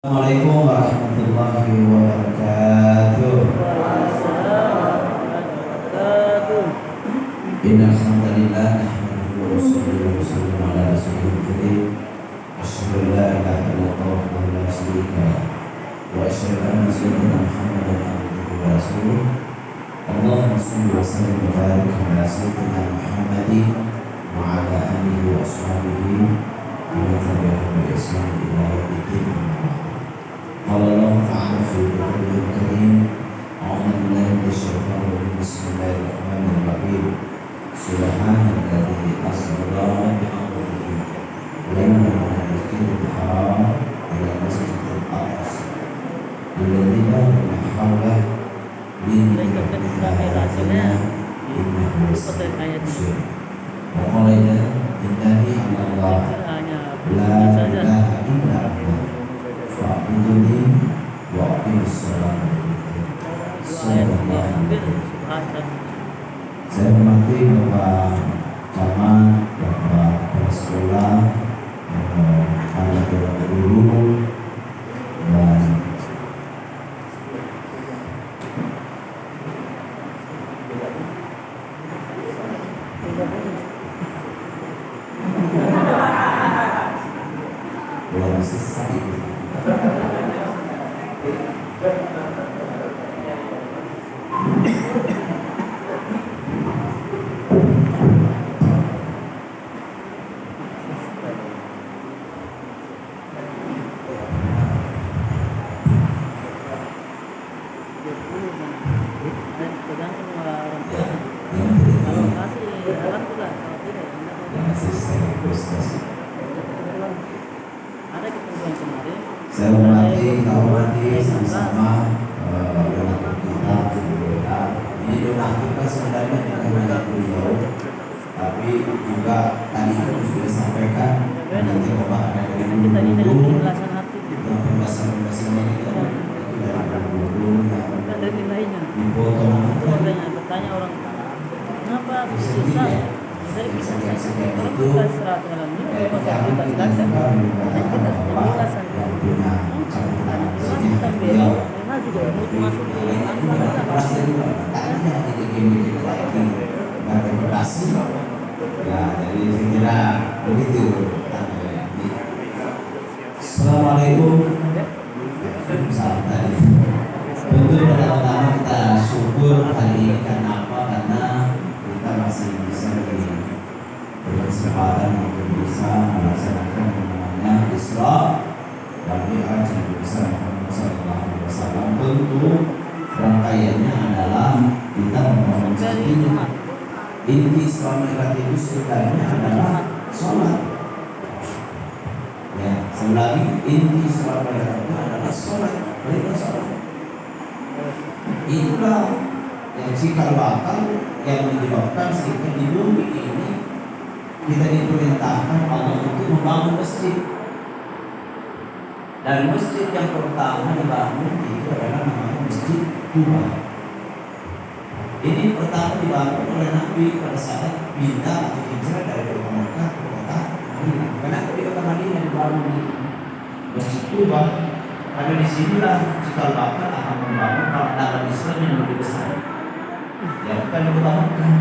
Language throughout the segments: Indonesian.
Assalamualaikum warahmatullahi wabarakatuh. Innal hamdalillah nahmaduhu wa nusalli ala rasulil karim. Asyhadu an la ilaha illallah wa la syarika lah. Wa asyhadu anna sayyidina Muhammadan abduhu wa rasuluh. Allahumma shalli wa sallim wa barik ala sayyidina Muhammadin wa ala alihi wa ashabihi wa tabi'ahum bi ihsan ila yaumil qiyamah. Allah Ta'ala fi Al-Qur'an Al-Karim. A'udzu billahi minasyaitonir rajim. Bismillahirrahmanirrahim. Subhanalladzi asra bi 'abdihi laylan min al-masjidil haram ila al-masjidil aqsa alladzi barakna hawlahu linuriyahu innahu sami'un. Wa qala innallahi 'ala la ilaha illa huwa fa'buduni wa aqimis sholata Saya hormati Bapak Camat, Bapak Kepala Sekolah, para guru dan belum selesai. Saya hormati sama-sama donatur kita berdoa. Ini donatur kan sebenarnya bukan hanya beliau, tapi juga tadi itu sudah disampaikan nanti Bapak ada dari dulu yang pembahasan ini itu dari dulu yang dipotong bertanya orang kenapa susah dari kita itu Assalamualaikum. Salam tadi. Tentu pertama-tama kita syukur hari ini karena apa? Karena kita masih bisa berkesempatan untuk bisa melaksanakan namanya Isra dan Mi'raj Nabi besar Muhammad sallallahu alaihi wasallam. Tentu rangkaiannya adalah kita membangun ini. Inti Isra Mi'raj itu sebenarnya adalah sholat. Ya, selagi inti Isra Mi'raj itu adalah sholat, perintah sholat. Itulah yang cikal bakal yang menyebabkan sehingga di bumi ini kita diperintahkan Allah untuk membangun masjid. Dan masjid yang pertama dibangun itu adalah namanya Masjid Quba. Ini pertama dibangun oleh Nabi pada saat pindah atau hijrah dari kota Mekah ke kota Madinah. Kenapa di kota Madinah dibangun di Masjid Quba? Karena disinilah cikal bakal akan membangun peradaban Islam yang lebih besar. Ya bukan di kota Mekah.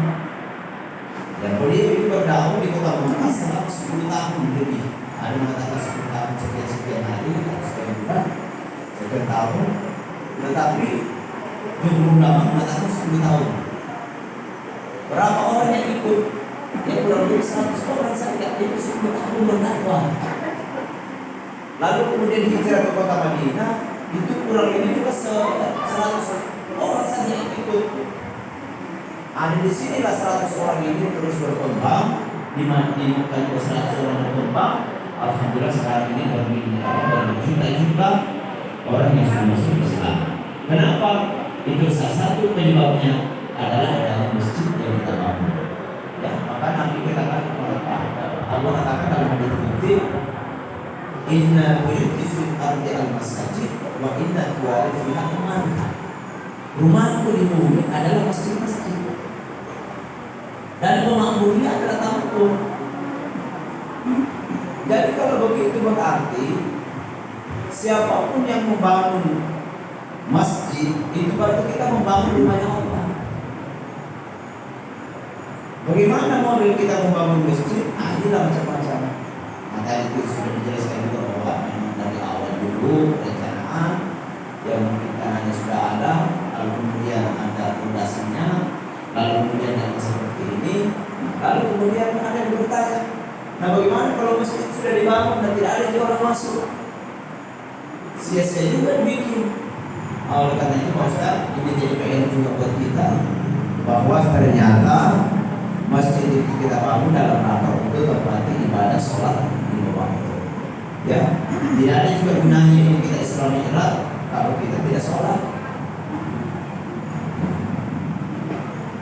Dan beliau itu berdakwah di kota Mekah selama 10 tahun lebih. Ada mengatakan 10 tahun sekian hari, sekian bulan, sekian tahun. Tetapi jumlah ulama mengatakan 10 tahun. Berapa orang yang ikut? Ya kurang lebih 100 orang saja. Itu 10 tahun berdakwah. Lalu kemudian hijrah ke kota Madinah, itu kurang lebih juga 100 orang saja yang ikut. Ada di sinilah 100 orang ini terus berkembang, di Mekah juga 100 orang berkembang. Alhamdulillah sekarang ini berjuta-juta orang yang sudah masuk Islam. Kenapa? Itu salah satu penyebabnya adalah ada masjid yang kita bangun. Ya, maka Nabi katakan Allah katakan dalam hadis qudsi, inna buyuti fil ardi al-masajid wa inna tuwari fiha amanah. Rumahku di bumi adalah masjid-masjid. Dan pemakmurnya adalah kampung. Jadi kalau begitu berarti siapapun yang membangun masjid itu berarti kita membangun rumahnya Allah. Bagaimana model kita membangun masjid? Inilah macam-macam. Nah, tadi itu sudah dijelaskan juga bahwa memang dari awal dulu perencanaan yang mungkin hanya sudah ada, lalu kemudian ada fondasinya, lalu kemudian yang seperti ini, lalu kemudian ada yang bertanya, nah bagaimana kalau masjid sudah dibangun dan tidak ada orang masuk? Sia-sia juga dibikin. Oleh karena itu Pak Ustaz, ini jadi PR juga buat kita bahwa ternyata masjid itu kita bangun dalam rangka untuk tempati ibadah sholat di bawah itu. Ya, tidak ada juga gunanya ini kita Isra Mi'raj kalau kita tidak sholat.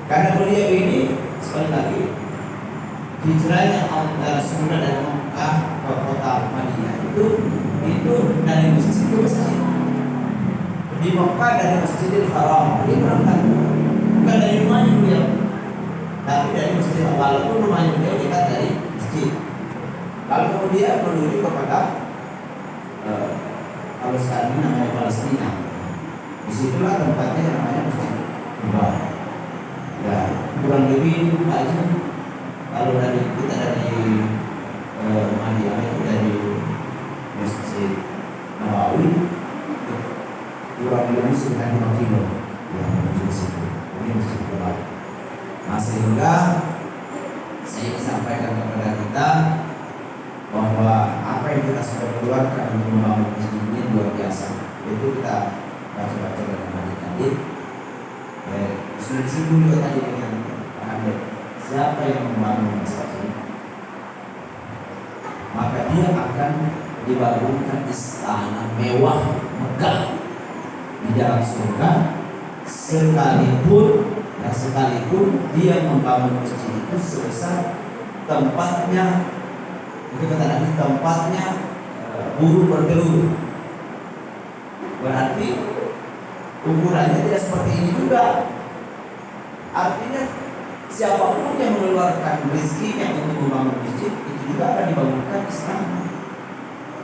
Karena beliau ini sekali lagi hijrahnya Rasulullah dari Mekah ke kota Madinah itu dari masjid ke masjid. Di Mekah dari Masjidil Haram dia berangkat, bukan dari rumahnya beliau, tapi dari Masjidil Haram, walaupun rumahnya beliau dekat dari masjid. Lalu kemudian menuju kepada kalau sekarang ini namanya Palestina. Disitulah tempatnya yang namanya Masjid Kuba. Ya, kurang lebih itu aja. Kalau dari kita dari Madinah itu dari Masjid Nabawi kurang lebih sekitar 5 kilo yang menuju ke situ. Ini Masjid Kuba. Nah, sehingga saya ingin sampaikan kepada kita bahwa apa yang kita sudah keluarkan untuk membangun masjid ini luar biasa. Itu kita baca-baca dalam hadis tadi. Sudah disinggung juga tadi dengan Pak Abed. Siapa yang membangun masjid ini, maka dia akan dibangunkan istana mewah megah di dalam surga, sekalipun dia membangun masjid itu sebesar tempatnya, itu kata Nabi, tempatnya burung bertelur. Berarti ukurannya tidak seperti ini juga. Artinya siapapun yang mengeluarkan rezekinya untuk membangun masjid itu juga akan dibangunkan istana.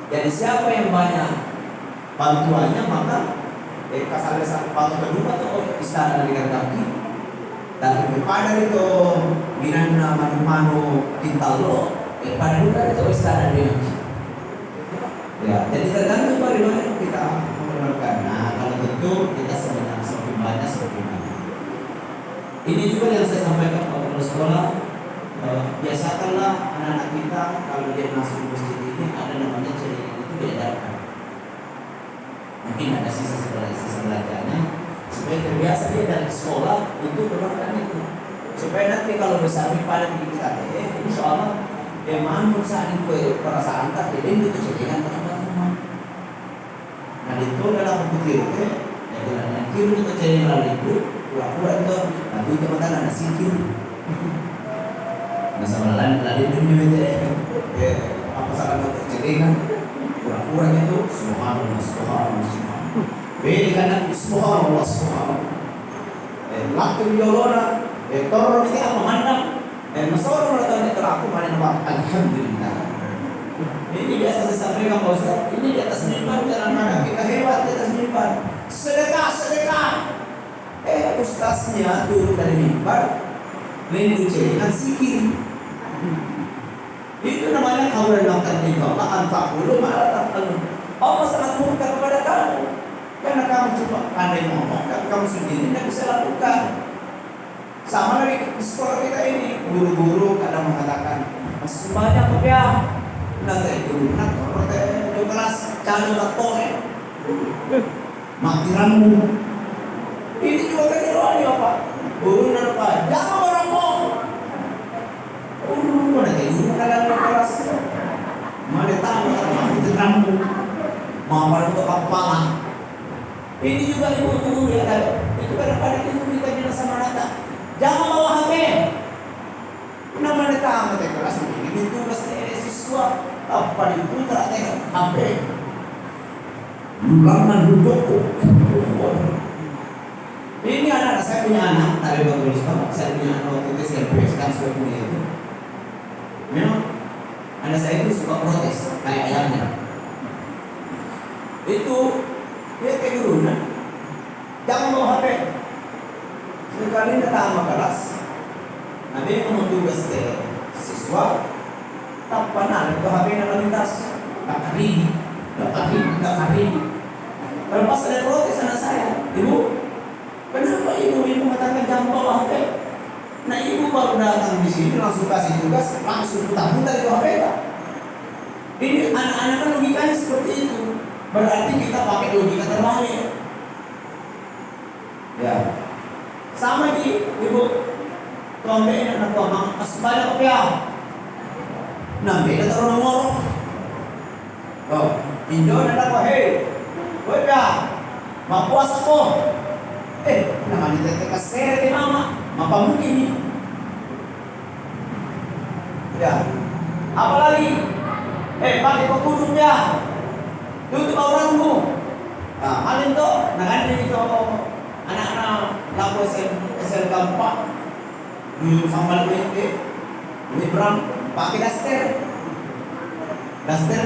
Jadi siapa yang banyak bantuannya maka kasarnya satu bantu kedua atau istana dari kaki. Dan kepada itu binana manu tintal lo pada juga itu istana dia. Ya, jadi tergantung bagaimana kita mengeluarkan. Nah, kalau tentu kita sebenarnya semakin banyak semakin banyak. Ini juga yang saya sampaikan kepada sekolah. Biasakanlah anak-anak kita kalau dia masuk ke masjid ini ada namanya celingan itu diedarkan. Mungkin ada sisa belajarnya supaya terbiasa dia dari sekolah untuk melakukan itu. Supaya nanti kalau besar pada diri kita, ini soalnya manut saat itu perasaan tak jadi itu celingan teman-teman. Nah itu dalam buku itu, yang kiri itu celingan itu pura-pura itu, nanti teman-teman ada sikir. Nah sama lain ini apa salah untuk celingan pura-pura itu subhanallah subhanallah. Beda kan subhanallah subhanallah. Laku yolona, torong ini apa mandang? Masalah orang itu aku mana nama alhamdulillah. Ini biasa saya sampaikan Pak Ustaz. Ini di atas mimbar kadang-kadang kita hebat di atas mimbar. Sedekah. Ustaznya turun dari mimbar, lindung celingan sikir. Itu namanya kamu makan di bawah antak dulu malah tak. Allah sangat murka kepada kamu karena kamu cuma pandai ngomong, kamu sendiri tidak bisa lakukan. Sama lagi di sekolah kita ini, guru-guru kadang mengatakan masih banyak kok ya. Nanti guru, nanti di kelas cari tole, matiranmu. Ini juga kejadian apa? Guru apa? Jangan orang ngomong. Mana guru kadang di kelas, mana tahu matiranmu, mau untuk kepala. Ini juga ibu-ibu ya kan? Itu kadang-kadang itu kita bilang sama rata. Jangan bawa HP. Namanya tamu di kelas ini tugas siswa apa diputar tengok HP. Ulangan duduk. Ini anak saya punya anak dari bagus banget. Saya punya anak waktu itu SMP sekarang sudah punya itu. Memang anak saya itu suka protes kayak ayamnya. Itu dia kayak gurunya. Jangan bawa HP. Sekali datang kelas, nanti mau tugas siswa, tak pernah itu HP yang lintas. Tak hari, Lepas ada protes anak saya, ibu, kenapa ibu mengatakan jangan bawa HP? Nah ibu baru datang di sini langsung kasih tugas, langsung putar-putar itu HP tak? Ini anak-anak kan logikanya seperti itu. Berarti kita pakai logika terbalik. Ya, sama di ibu tuan ini anak tua mang asbada kopiah. Nah beda taruh nomor. Oh, Indo ada apa? Hei, kopiah, mau puasa kok? Namanya teteh kasih di mama, apa mungkin ini? Ya, apa lagi? Pakai kudung ya, tutup auratmu. Nah, malin tuh, nanti itu anak-anak laku SL keempat sama ini berang pakai daster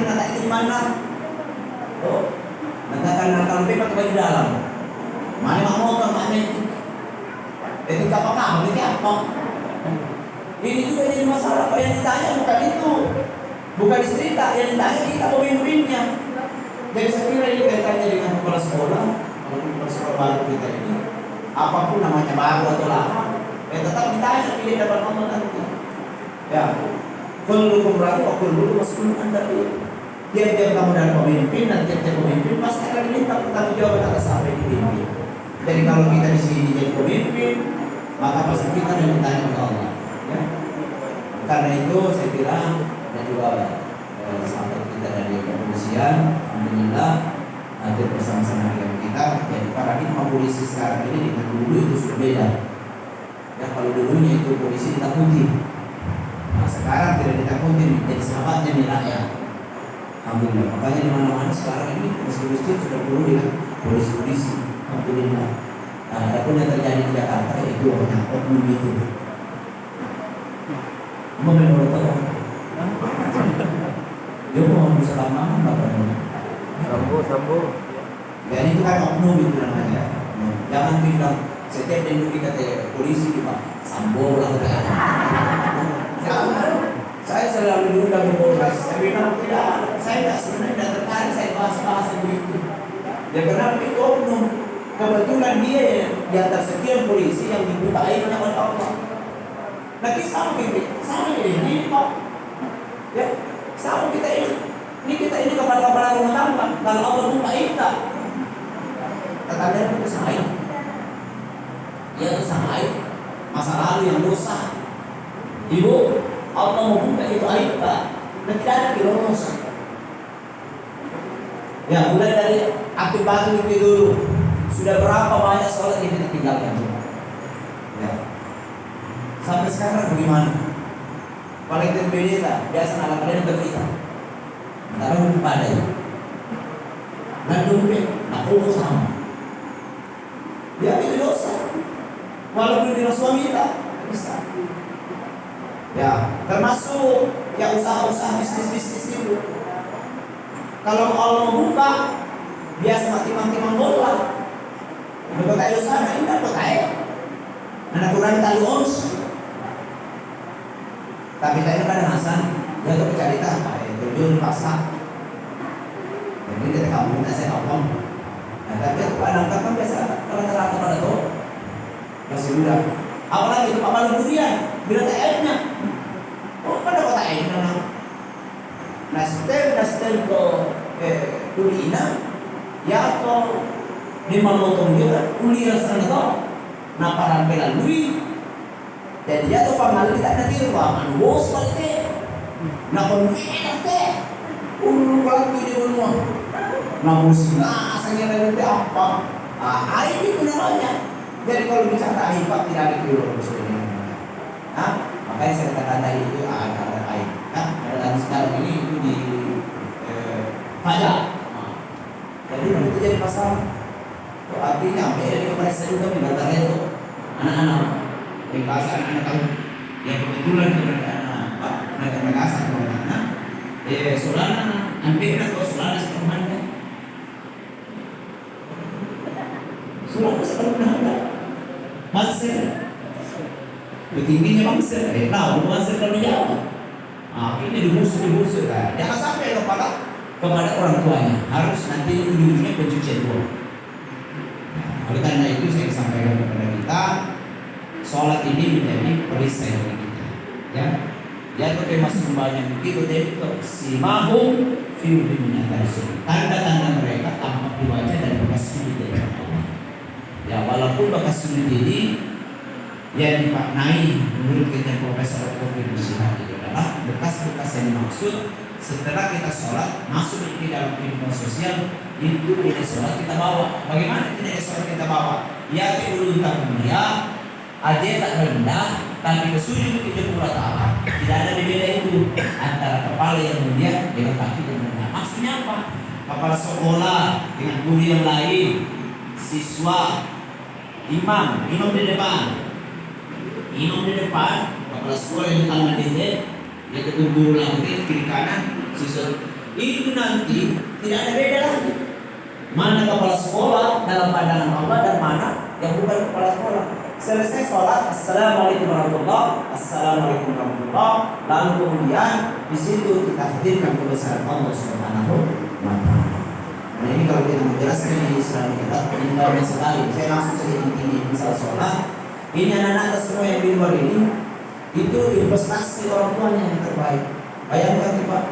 nata itu di mana? Oh, natakan kalau pakai baju dalam. Mana mak motor mana itu? Itu apa? Ini apa? Ini juga jadi masalah. Apa yang ditanya bukan itu, bukan cerita yang ditanya kita pemimpinnya. Jadi saya kira ini kaitannya dengan kepala sekolah. Kalau kepala sekolah baru kita ini, apapun namanya baru atau lama, tetap ditanya pilih dapat nomor nanti. Ya, kullukum ra'i wa kullukum mas'ulun an ra'iyatihi. Tiap-tiap kamu dan pemimpin dan tiap-tiap pemimpin pasti akan diminta pertanggungjawaban atas apa yang dipimpin. Jadi kalau kita di sini jadi pemimpin, maka pasti kita akan ditanya oleh Allah. Ya. Karena itu saya bilang dan juga sahabat kita dari kepolisian, alhamdulillah hadir bersama-sama dengan kita. Jadi paradigma polisi sekarang ini dengan dulu itu sudah beda. Ya kalau dulunya itu polisi ditakuti, nah sekarang tidak ditakuti, jadi sahabatnya nih rakyat. Alhamdulillah. Makanya di mana-mana sekarang ini masjid-masjid sudah penuh dengan polisi-polisi. Alhamdulillah. Nah, adapun yang terjadi di Jakarta itu banyak oknum itu. Menurut orang, dia mau bisa lama apa? Sambo. Jadi itu kan oknum itu namanya. Jangan bilang setiap minggu dikata polisi di Pak Sambo lah. Saya selalu diundang ke Polres. Saya bilang tidak, saya tidak sebenarnya tidak tertarik saya bahas-bahas begitu. Ya karena itu oknum. Kebetulan dia di antara sekian polisi yang dibuka airnya oleh Allah. Nah kita sama ini Pak. Ya, sama kita ini. Ini kita ini kepala rumah tangga. Kalau Allah buka kita, tetangga itu sama air. Ya itu sama air. Masa lalu yang dosa. Ibu, Allah mau buka itu aib Pak. Dan tidak ada dilolos. Ya mulai dari akibat itu dulu. Sudah berapa banyak sholat yang kita tinggalkan? Ya. Sampai sekarang bagaimana? Paling berbeda, biasa anak kalian berita. Taruh pada itu. Dan dompet, aku sama. Ya itu dosa. Walaupun dia suami kita, bisa. Ya, termasuk yang usaha-usaha bisnis itu. Kalau Allah buka, biasa mati-mati menggolah. Dapat air sana, ini dapat air. Anak kurang tali ons. Tapi tadi pada Hasan, dia tuh bercerita, terjun pasar. Jadi kita kampung, saya kampung. Nah, tapi aku anak kan biasa rata-rata pada tuh masih muda. Apalagi itu Pak Balung durian, bila tak airnya. Oh, pada kota airnya. Nastel ke Tulina, ya atau di Malotong juga, kuliah sana tuh, naparan melalui, jadi dia tuh pangal kita nanti ruangan bos balik, nakon teh, kalau di rumah, namun singa, saya nanti apa, air itu namanya. Jadi kalau bicara air Pak tidak ada kilo sebenarnya. Nah, makanya saya katakan tadi itu ada air, kan? Ada sekarang ini itu di pajak. Jadi itu jadi masalah. Artinya beda dengan pada saya juga mendatang itu anak-anak yang bahasa anak-anak tahu yang kebetulan anak mereka kasar anak solana hampir atau solana seperti Surat sekarang ada. Mansir. Tingginya mansir. Tahu mansir kalau Jawa. Ini digusur kan. Jangan sampai kepada orang tuanya. Harus nanti ujungnya pencucian uang. Oleh karena itu saya sampaikan kepada kita, sholat ini menjadi perisai bagi kita. Ya, yang tema sembahyang itu simahum fi wujuhihim, tanda-tanda mereka tampak di wajah dan bekas sujud dari Allah. Ya, walaupun bekas sujud ini yang dimaknai menurut kita Profesor Kofi Musyihat itu adalah bekas-bekas yang dimaksud setelah kita sholat masuk di dalam kehidupan sosial, itu nilai sholat kita bawa. Bagaimana nilai sholat kita bawa? Ya ulun mulia, aja tak rendah, tapi kesujud ke Allah Ta'ala. Tidak ada beda itu antara kepala yang mulia dengan kaki yang rendah. Maksudnya apa? Kepala sekolah dengan guru yang lain, siswa, imam di depan, kepala sekolah yang tangan dia, dia ketemu guru lagi kiri kanan, siswa. Itu nanti tidak ada beda lagi. Mana kepala sekolah dalam pandangan Allah dan mana yang bukan kepala sekolah. Selesai sholat, assalamualaikum warahmatullahi wabarakatuh. Lalu kemudian di situ kita hadirkan kebesaran Allah Subhanahu wa Ta'ala. Nah, ini kalau kita menjelaskan di Islam kita ini banyak sekali. Saya langsung saja inti misal sholat. Ini anak-anak semua yang di luar ini itu investasi orang tuanya yang terbaik. Bayangkan Pak,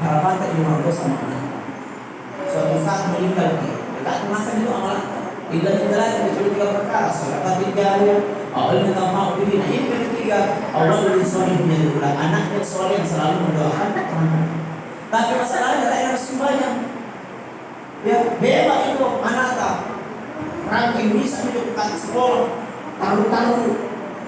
harapan tak orang tua sama anak. Suatu saat meninggal kita kemasan itu amalan. Tidak lagi kecuali 3 perkara. Sedekah jariah, awal minta ini. Nah, ini ketiga. Allah lebih soleh menjadi ulang anak yang soleh yang selalu mendoakan teman-teman. Tapi masalahnya tak harus sembahyang. Ya, hebat itu anak tak. Ranking bisa hidup ke sekolah, taruh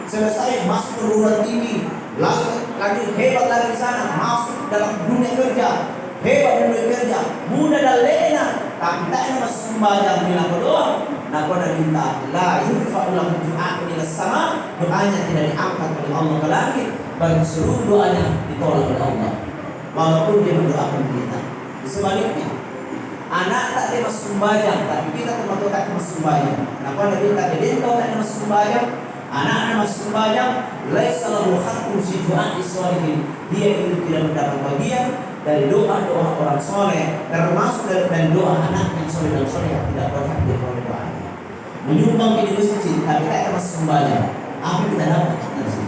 selesai masuk perguruan tinggi, lagi hebat lagi di sana, masuk dalam dunia kerja, hebat dunia kerja, muda dan lena. Tapi tak ada masuk sembahyang bila berdoa. Nak pada minta la yurfa'ulahu du'a'un ila sama, doanya tidak diangkat oleh Allah ke langit, bagi seluruh doanya ditolak oleh Allah. Walaupun dia mendoakan kita. Sebaliknya, anak tak ada masuk sembahyang, tapi kita termasuk tak masuk sembahyang. Nak pada minta dia tak ada masuk sembahyang, anak masuk sembahyang, laisa lahu haqqun fi du'a'i sholihin. Dia itu tidak mendapat bagian dari doa-doa orang soleh, termasuk dari doa anak yang soleh dan soleh yang tidak berhak diperoleh doa. Menyumbang ke masjid, tapi tak ada masuk sembahyang. Apa kita dapat dari sini?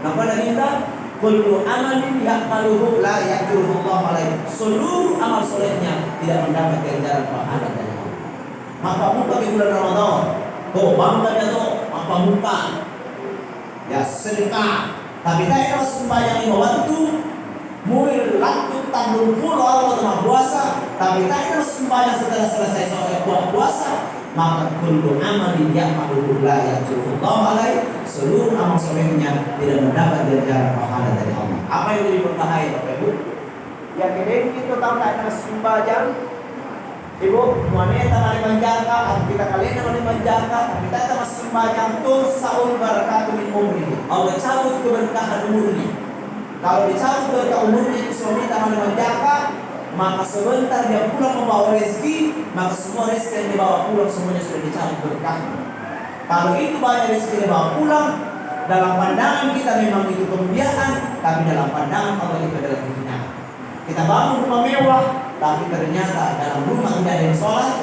Maka ada minta kullu amalin ya'maluhu la ya'juruhu Allah alaihi. Seluruh amal solehnya tidak mendapat ganjaran pahala dari Allah. Maka muka di bulan Ramadan, bangga dia apa muka? Ya sedekah, tapi tak ada masuk sembahyang 5 waktu. Mulai lanjut tanggung pulau Allah tengah puasa, tapi tak ada sembahyang setelah selesai sholat puasa. Maka kullu amalin ya'maluhu la ya'juruhu Allah alaihi. Seluruh amal solehnya tidak mendapat ganjaran pahala dari Allah. Apa yang jadi berbahaya Bapak Ibu? Yang kedua kita tahu tak ada sembahyang. Ibu, wanita mari menjaga, kita kalian mari menjaga, tapi tak ada sembahyang tuh saul barakatuh min umri. Allah cabut keberkahan umurnya. Kalau dicabut berkah umurnya itu suami tak mari menjaga, maka sebentar dia pulang membawa rezeki, maka semua rezeki yang dibawa pulang semuanya sudah dicabut berkah. Kalau itu banyak rezeki yang dibawa pulang, dalam pandangan kita memang itu kemuliaan, tapi dalam pandangan Allah itu adalah kehinaan. Kita bangun rumah mewah, tapi ternyata dalam rumah tidak ada yang sholat,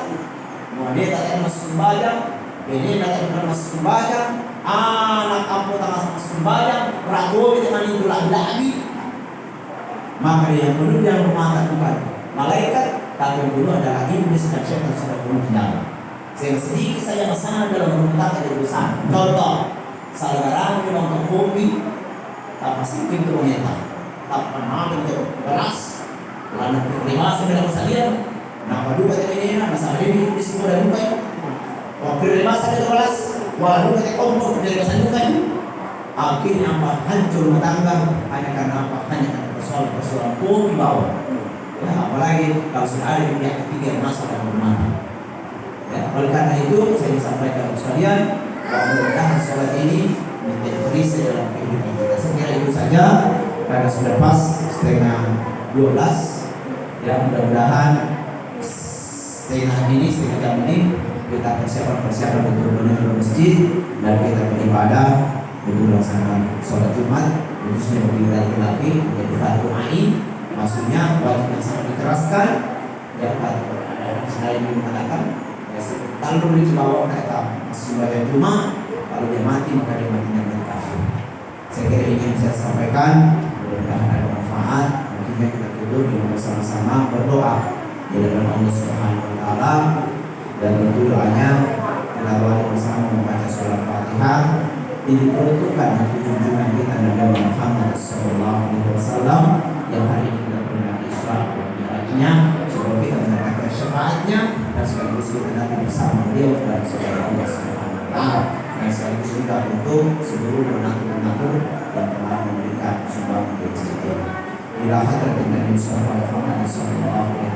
dia tak ada masuk sembahyang, dia tak ada masuk sembahyang, anak kampung tak masuk sembahyang, ragu dengan itu lagi. Maka yang penuh yang mengatakan malaikat, tapi yang dulu adalah iblis dan syaitan sudah penuh di dalam. Yang sedikit saja masalah dalam menuntut dari besar. Contoh, saudara menonton kopi, tak pasti pintu menyetak, tak pernah bentuk beras, lalu terima dalam masalah. Nah, pada ini masalah ini di sini ada lupa. Waktu terima saja beras, walau kita kompor dari masalah ini. Akhirnya apa? Hancur rumah tangga hanya karena apa? Hanya karena persoalan kopi bawah. Ya, apalagi kalau sudah ada pihak ketiga yang masuk dalam rumah. Ya, oleh karena itu saya sampaikan sekalian bahwa mudah-mudahan sholat ini menjadi perisai dalam kehidupan kita. Saya kira itu saja karena sudah pas setengah 12. Ya, mudah-mudahan setengah jam ini kita persiapan untuk menuju ke masjid dan kita beribadah untuk melaksanakan sholat Jumat, khususnya bagi laki-laki menjadi fardu ain, maksudnya wajib yang sangat dikeraskan. Yang ada saya ingin mengatakan, kalau dibawa kereta masih banyak cuma kalau dia mati maka dia matinya mati kafir. Saya kira ini yang saya sampaikan, mudah-mudahan ada manfaat. Akhirnya kita tidur dengan bersama-sama berdoa di hadapan Allah Subhanahu Wa Taala, dan tentu doanya kita wajib bersama membaca surah Fatihah. Ini diperuntukkan untuk junjungan kita Nabi Muhammad SAW yang hari ini kita pernah Isra dan Mi'rajnya, semoga kita mendapatkan syafaatnya dan sekaligus kita nanti bersama beliau dan saudara Allah Subhanahu Wa Taala, dan sekaligus juga untuk seluruh donatur-donatur yang telah memberikan sumbangan di masjid ini. Ila hadratin Nabi Muhammad SAW, Bismillahirrahmanirrahim.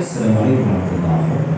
Assalamualaikum warahmatullahi wabarakatuh.